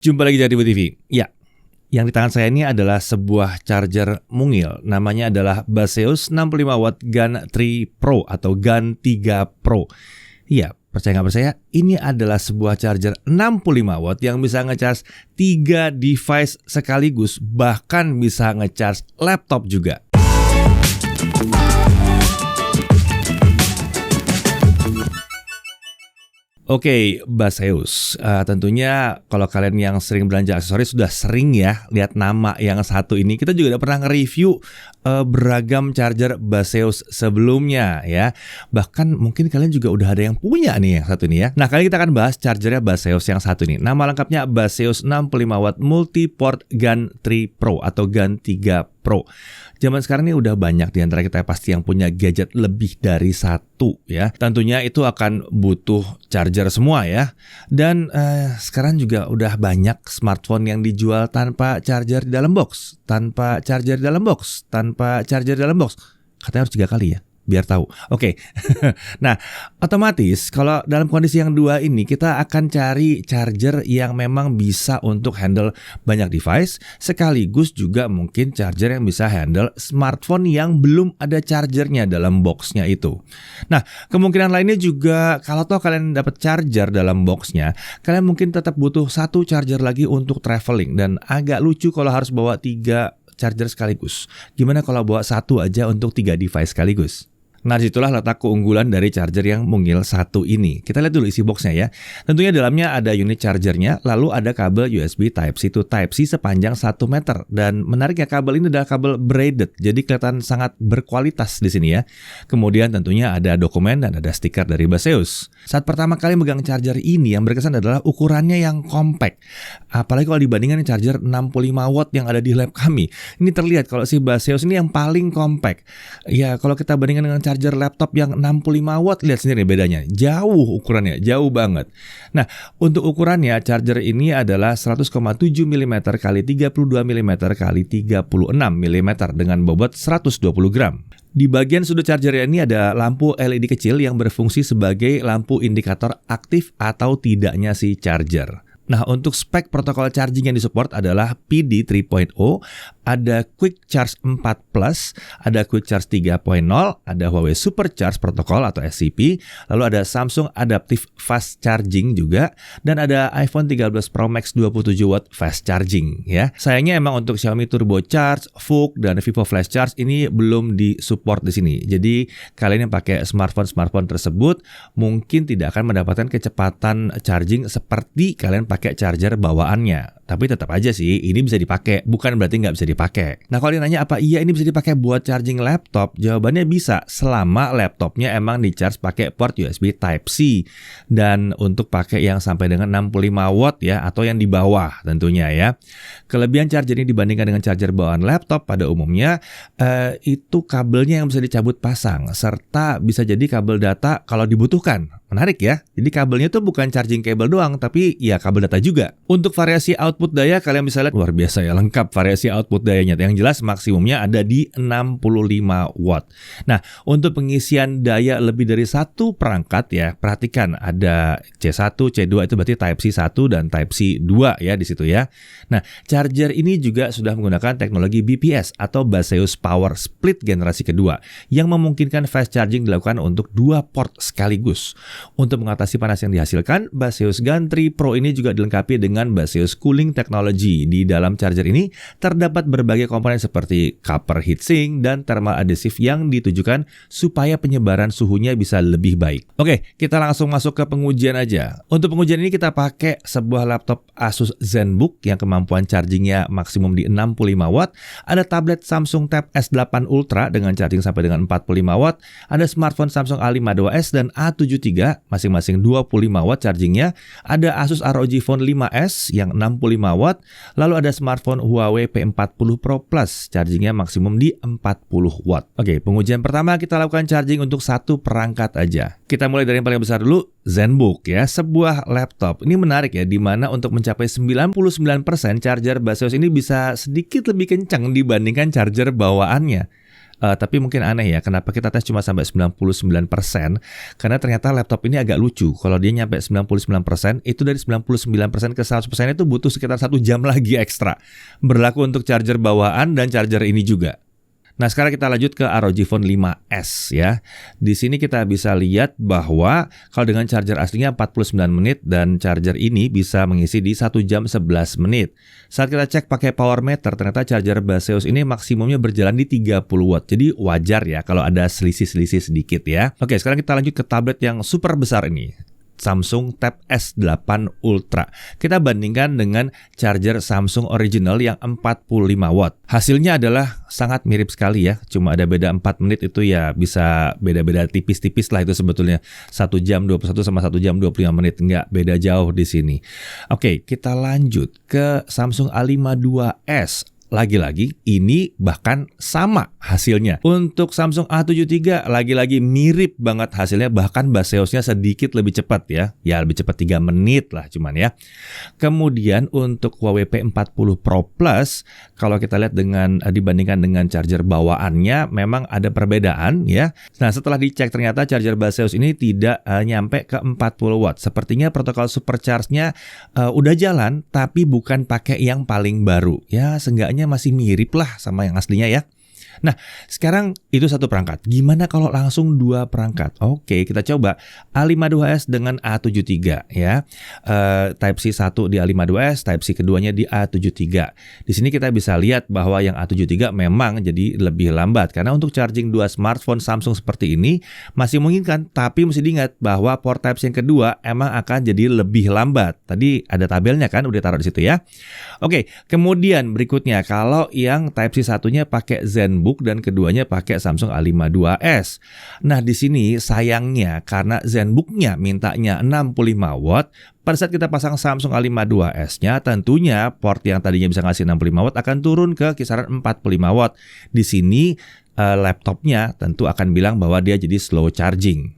Jumpa lagi di Tibu TV. Ya, yang di tangan saya ini adalah sebuah charger mungil. Namanya adalah Baseus 65 watt GAN 3 Pro atau GAN 3 Pro. Iya, percaya nggak percaya, ini adalah sebuah charger 65 watt yang bisa ngecharge 3 device sekaligus, bahkan bisa ngecharge laptop juga. Oke, Baseus. Tentunya kalau kalian yang sering belanja aksesoris sudah sering ya lihat nama yang satu ini. Kita juga udah pernah nge-review beragam charger Baseus sebelumnya ya. Bahkan mungkin kalian juga udah ada yang punya nih yang satu ini ya. Nah, kali kita akan bahas chargernya Baseus yang satu ini. Nama lengkapnya Baseus 65 watt Multi-Port GAN 3 Pro atau GAN 3 Pro. Zaman sekarang ini udah banyak di antara kita pasti yang punya gadget lebih dari satu ya. Tentunya itu akan butuh charger semua ya. Dan sekarang juga udah banyak smartphone yang dijual tanpa charger di dalam box, tanpa charger di dalam box, tanpa charger di dalam box. Katanya harus 3 kali ya, biar tahu. Oke. Nah, otomatis kalau dalam kondisi yang dua ini kita akan cari charger yang memang bisa untuk handle banyak device, sekaligus juga mungkin charger yang bisa handle smartphone yang belum ada chargernya dalam boxnya itu. Nah, kemungkinan lainnya juga kalau toh kalian dapat charger dalam boxnya, kalian mungkin tetap butuh satu charger lagi untuk traveling, dan agak lucu kalau harus bawa 3 charger sekaligus. Gimana kalau bawa satu aja untuk 3 device sekaligus? Nah, disitulah letak keunggulan dari charger yang mungil satu ini. Kita lihat dulu isi boxnya ya. Tentunya dalamnya ada unit chargernya, lalu ada kabel USB Type-C to Type-C sepanjang 1 meter. Dan menariknya kabel ini adalah kabel braided, jadi kelihatan sangat berkualitas di sini ya. Kemudian tentunya ada dokumen dan ada stiker dari Baseus. Saat pertama kali megang charger ini, yang berkesan adalah ukurannya yang compact. Apalagi kalau dibandingkan charger 65 watt yang ada di lab kami. Ini terlihat kalau si Baseus ini yang paling compact. Ya, kalau kita bandingkan dengan charger laptop yang 65 watt, lihat sendiri bedanya. Jauh ukurannya, jauh banget. Nah, untuk ukurannya charger ini adalah 100,7 mm x 32 mm x 36 mm dengan bobot 120 gram. Di bagian sudut charger ini ada lampu LED kecil yang berfungsi sebagai lampu indikator aktif atau tidaknya si charger. Nah, untuk spek protokol charging yang disupport adalah PD 3.0, ada Quick Charge 4 Plus, ada Quick Charge 3.0, ada Huawei Super Charge Protocol atau SCP, lalu ada Samsung Adaptive Fast Charging juga, dan ada iPhone 13 Pro Max 27 watt Fast Charging ya. Sayangnya emang untuk Xiaomi Turbo Charge, VOOC, dan Vivo Flash Charge ini belum disupport di sini. Jadi kalian yang pakai smartphone tersebut mungkin tidak akan mendapatkan kecepatan charging seperti kalian pakai charger bawaannya. Tapi tetap aja sih, ini bisa dipakai, bukan berarti nggak bisa dipakai. Nah, kalau ditanya apa iya ini bisa dipakai buat charging laptop, jawabannya bisa, selama laptopnya emang di-charge pakai port USB Type-C. Dan untuk pakai yang sampai dengan 65 watt ya, atau yang di bawah tentunya ya. Kelebihan charger ini dibandingkan dengan charger bawaan laptop pada umumnya, itu kabelnya yang bisa dicabut pasang, serta bisa jadi kabel data kalau dibutuhkan. Menarik ya, jadi kabelnya tuh bukan charging cable doang, tapi ya kabel data juga. Untuk variasi output daya, kalian bisa lihat luar biasa ya, lengkap variasi output dayanya. Yang jelas maksimumnya ada di 65 watt. Nah, untuk pengisian daya lebih dari satu perangkat ya, perhatikan ada C1, C2 itu berarti Type-C 1 dan Type-C 2 ya di situ ya. Nah, charger ini juga sudah menggunakan teknologi BPS atau Baseus Power Split generasi kedua yang memungkinkan fast charging dilakukan untuk 2 port sekaligus. Untuk mengatasi panas yang dihasilkan, Baseus GAN 3 Pro ini juga dilengkapi dengan Baseus Cooling Technology. Di dalam charger ini terdapat berbagai komponen seperti copper heatsink dan thermal adhesive yang ditujukan supaya penyebaran suhunya bisa lebih baik. Oke, kita langsung masuk ke pengujian aja. Untuk pengujian ini kita pakai sebuah laptop Asus ZenBook yang kemampuan chargingnya maksimum di 65 watt, ada tablet Samsung Tab S8 Ultra dengan charging sampai dengan 45 watt, ada smartphone Samsung A52s dan A73 masing-masing 25 watt chargingnya, ada Asus ROG Phone 5s yang 65 watt, lalu ada smartphone Huawei P40 Pro Plus, chargingnya maksimum di 40 watt. Oke, pengujian pertama kita lakukan charging untuk satu perangkat aja. Kita mulai dari yang paling besar dulu, ZenBook ya, sebuah laptop. Ini menarik ya, di mana untuk mencapai 99% charger Baseus ini bisa sedikit lebih kencang dibandingkan charger bawaannya. Tapi mungkin aneh ya, kenapa kita tes cuma sampai 99%? Karena ternyata laptop ini agak lucu. Kalau dia nyampe 99%, itu dari 99% ke 100% itu butuh sekitar 1 jam lagi ekstra. Berlaku untuk charger bawaan dan charger ini juga. Nah, sekarang kita lanjut ke ROG Phone 5S ya. Di sini kita bisa lihat bahwa kalau dengan charger aslinya 49 menit dan charger ini bisa mengisi di 1 jam 11 menit. Saat kita cek pakai power meter, ternyata charger Baseus ini maksimumnya berjalan di 30 watt. Jadi wajar ya kalau ada selisih-selisih sedikit ya. Oke, sekarang kita lanjut ke tablet yang super besar ini. Samsung Tab S8 Ultra. Kita bandingkan dengan charger Samsung original yang 45 watt. Hasilnya adalah sangat mirip sekali ya. Cuma ada beda 4 menit itu ya bisa beda-beda tipis-tipis lah itu sebetulnya. 1 jam 21 sama 1 jam 25 menit. Nggak beda jauh di sini. Oke, kita lanjut ke Samsung A52s. Lagi-lagi ini bahkan sama hasilnya. Untuk Samsung A73 lagi-lagi mirip banget hasilnya, bahkan Baseusnya sedikit lebih cepat ya. Ya lebih cepat 3 menit lah cuman ya. Kemudian untuk Huawei P40 Pro Plus, kalau kita lihat dibandingkan dengan charger bawaannya memang ada perbedaan ya. Nah, setelah dicek ternyata charger Baseus ini tidak nyampe ke 40 watt. Sepertinya protokol supercharge-nya udah jalan tapi bukan pakai yang paling baru. Ya, seenggaknya masih mirip lah sama yang aslinya ya. Nah, sekarang itu satu perangkat. Gimana kalau langsung 2 perangkat? Oke, kita coba A52s dengan A73 ya. Type-C 1 di A52s, Type-C keduanya di A73. Di sini kita bisa lihat bahwa yang A73 memang jadi lebih lambat. Karena untuk charging 2 smartphone Samsung seperti ini masih memungkinkan. Tapi mesti diingat bahwa port Type-C yang kedua emang akan jadi lebih lambat. Tadi ada tabelnya kan, udah taruh di situ ya. Oke, kemudian berikutnya kalau yang Type-C satunya pakai ZenBook dan keduanya pakai Samsung A52s. Nah, di sini sayangnya karena ZenBook-nya mintanya 65 watt, pada saat kita pasang Samsung A52s-nya, tentunya port yang tadinya bisa ngasih 65 watt akan turun ke kisaran 45 watt. Di sini laptopnya tentu akan bilang bahwa dia jadi slow charging.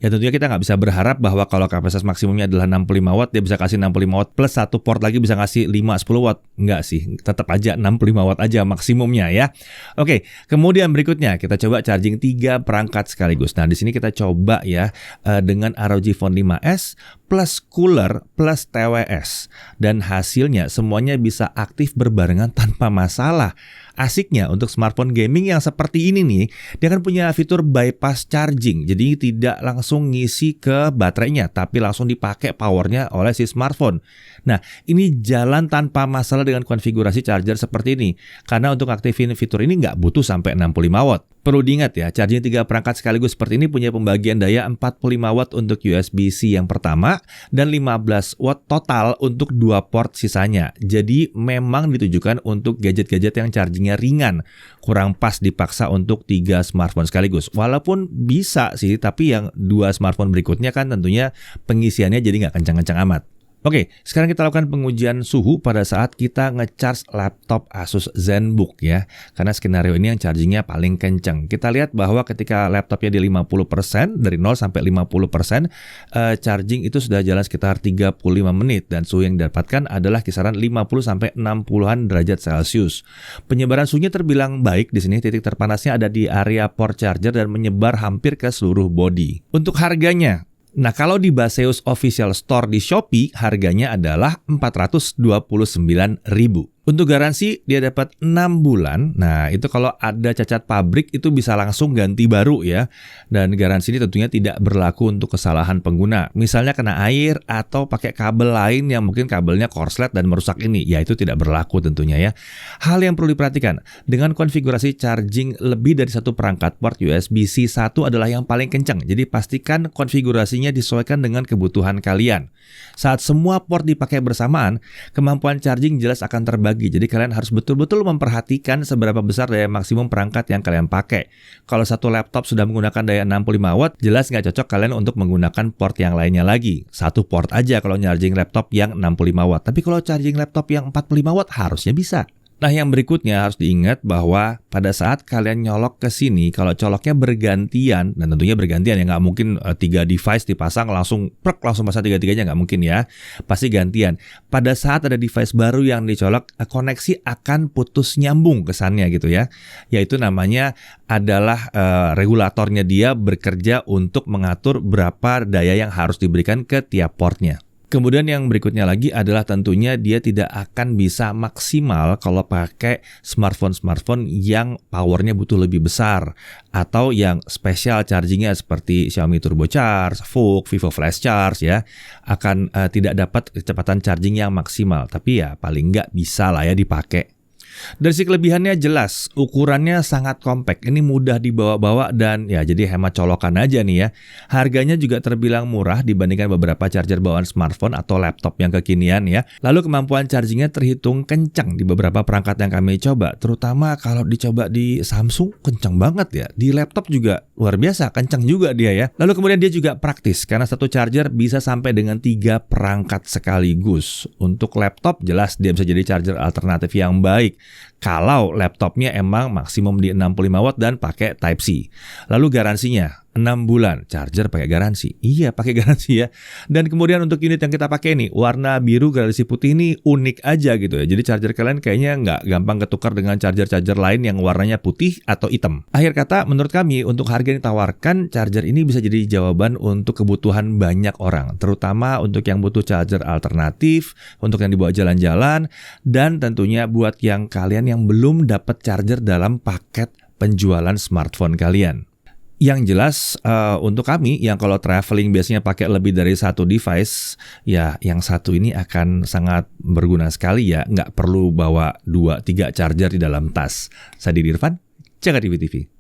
Ya tentunya kita nggak bisa berharap bahwa kalau kapasitas maksimumnya adalah 65 watt, dia bisa kasih 65 watt plus satu port lagi bisa ngasih 5-10 watt. Nggak sih, tetap aja 65 watt aja maksimumnya ya. Oke, kemudian berikutnya kita coba charging 3 perangkat sekaligus. Nah, di sini kita coba ya dengan ROG Phone 5S plus cooler plus TWS. Dan hasilnya semuanya bisa aktif berbarengan tanpa masalah. Asiknya untuk smartphone gaming yang seperti ini nih, dia kan punya fitur bypass charging. Jadi tidak langsung ngisi ke baterainya, tapi langsung dipakai powernya oleh si smartphone. Nah, ini jalan tanpa masalah dengan konfigurasi charger seperti ini. Karena untuk aktifin fitur ini nggak butuh sampai 65 watt. Perlu diingat ya, charging 3 perangkat sekaligus seperti ini punya pembagian daya 45 watt untuk USB-C yang pertama dan 15 watt total untuk 2 port sisanya. Jadi memang ditujukan untuk gadget-gadget yang chargingnya ringan. Kurang pas dipaksa untuk 3 smartphone sekaligus. Walaupun bisa sih, tapi yang 2 smartphone berikutnya kan tentunya pengisiannya jadi nggak kencang-kencang amat. Oke, sekarang kita lakukan pengujian suhu pada saat kita ngecharge laptop Asus ZenBook ya. Karena skenario ini yang chargingnya paling kencang. Kita lihat bahwa ketika laptopnya di 50%, dari 0 sampai 50%, charging itu sudah jalan sekitar 35 menit. Dan suhu yang didapatkan adalah kisaran 50 sampai 60-an derajat Celcius. Penyebaran suhunya terbilang baik di sini. Titik terpanasnya ada di area port charger dan menyebar hampir ke seluruh body. Untuk harganya, nah, kalau di Baseus Official Store di Shopee, harganya adalah 429.000. Untuk garansi, dia dapat 6 bulan. Nah, itu kalau ada cacat pabrik, itu bisa langsung ganti baru ya. Dan garansi ini tentunya tidak berlaku untuk kesalahan pengguna. Misalnya kena air atau pakai kabel lain yang mungkin kabelnya korslet dan merusak ini. Ya, itu tidak berlaku tentunya ya. Hal yang perlu diperhatikan, dengan konfigurasi charging lebih dari satu perangkat, port USB-C 1 adalah yang paling kencang. Jadi pastikan konfigurasinya disesuaikan dengan kebutuhan kalian. Saat semua port dipakai bersamaan, kemampuan charging jelas akan terbagi. Jadi kalian harus betul-betul memperhatikan seberapa besar daya maksimum perangkat yang kalian pakai. Kalau satu laptop sudah menggunakan daya 65 watt, jelas nggak cocok kalian untuk menggunakan port yang lainnya lagi. Satu port aja kalau charging laptop yang 65 watt. Tapi kalau charging laptop yang 45 watt harusnya bisa. Nah, yang berikutnya harus diingat bahwa pada saat kalian nyolok ke sini, kalau coloknya bergantian, dan tentunya bergantian ya, nggak mungkin 3 device dipasang langsung langsung pasang tiga-tiganya, nggak mungkin ya. Pasti gantian. Pada saat ada device baru yang dicolok, koneksi akan putus nyambung kesannya gitu ya. Yaitu namanya adalah regulatornya dia bekerja untuk mengatur berapa daya yang harus diberikan ke tiap portnya. Kemudian yang berikutnya lagi adalah tentunya dia tidak akan bisa maksimal kalau pakai smartphone yang powernya butuh lebih besar atau yang special chargingnya seperti Xiaomi Turbo Charge, VOOC, Vivo Flash Charge ya, akan tidak dapat kecepatan charging yang maksimal. Tapi ya paling nggak bisa lah ya dipakai. Dari sisi kelebihannya jelas, ukurannya sangat compact. Ini mudah dibawa-bawa dan ya jadi hemat colokan aja nih ya. Harganya juga terbilang murah dibandingkan beberapa charger bawaan smartphone atau laptop yang kekinian ya. Lalu kemampuan chargingnya terhitung kencang di beberapa perangkat yang kami coba. Terutama kalau dicoba di Samsung kencang banget ya. Di laptop juga luar biasa, kencang juga dia ya. Lalu kemudian dia juga praktis karena satu charger bisa sampai dengan 3 perangkat sekaligus. Untuk laptop jelas dia bisa jadi charger alternatif yang baik kalau laptopnya emang maksimum di 65 watt dan pakai Type-C. Lalu garansinya 6 bulan, charger pakai garansi. Iya, pakai garansi ya. Dan kemudian untuk unit yang kita pakai nih, warna biru gradasi putih ini unik aja gitu ya. Jadi charger kalian kayaknya nggak gampang ketukar dengan charger-charger lain yang warnanya putih atau hitam. Akhir kata, menurut kami untuk harga yang ditawarkan, charger ini bisa jadi jawaban untuk kebutuhan banyak orang. Terutama untuk yang butuh charger alternatif, untuk yang dibawa jalan-jalan, dan tentunya buat yang kalian yang belum dapat charger dalam paket penjualan smartphone kalian. Yang jelas untuk kami yang kalau traveling biasanya pakai lebih dari satu device, ya yang satu ini akan sangat berguna sekali ya, nggak perlu bawa 2-3 charger di dalam tas. Saya Didi Irfan, Jaga TV TV.